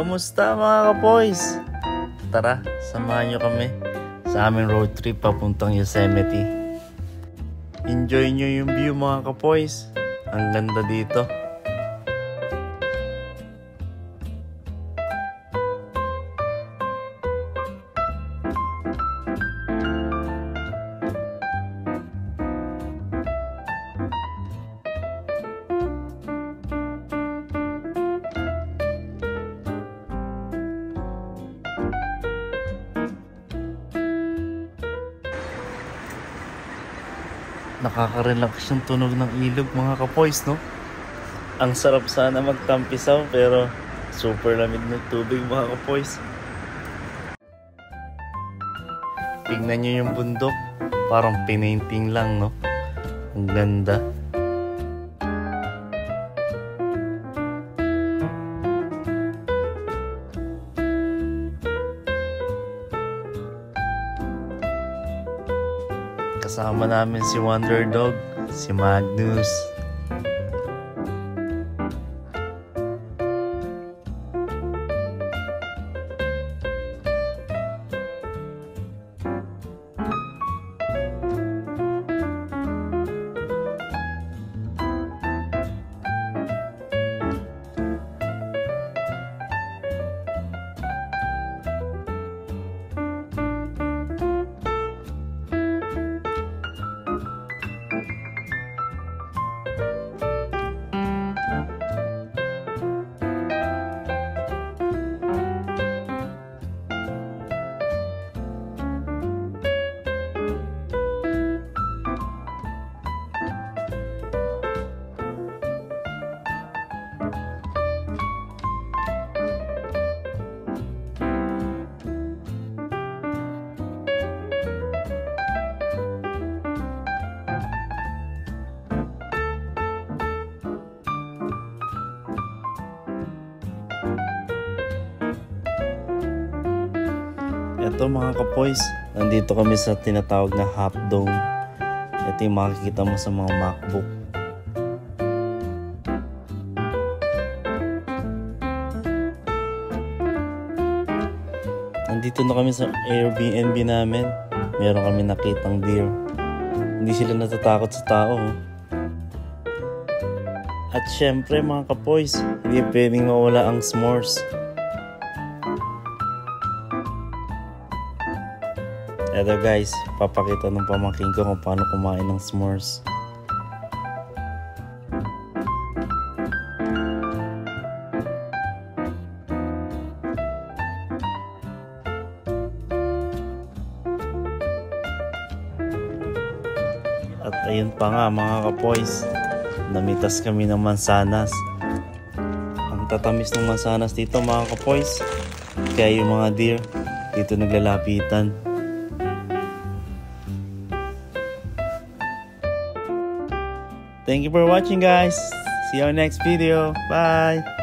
Kamusta mga kapoys? Tara, samahan nyo kami sa aming road trip papuntang Yosemite. Enjoy nyo yung view mga kapoys. Ang ganda dito. Nakaka-relax yung tunog ng ilog mga kapoys, no? Ang sarap sana magtampisaw pero super lamig ng tubig mga kapoys. Tingnan nyo yung bundok, parang pinainting lang, no? Ang ganda. Kasama namin si Wonder Dog, si Magnus. Ito mga kapoys, nandito kami sa tinatawag na Half Dome. Ito yung makikita mo sa mga MacBook. Nandito na kami sa Airbnb namin. Meron kami nakitang deer. Hindi sila natatakot sa tao. At syempre mga kapoys, hindi pwedeng mawala ang s'mores. Eto guys, papakita ng pamangkin ko kung paano kumain ng s'mores. At ayun pa nga mga kapoys, namitas kami ng mansanas. Ang tatamis ng mansanas dito mga kapoys, kaya yung mga deer dito naglalapitan. Thank you for watching guys. See you on next video. Bye.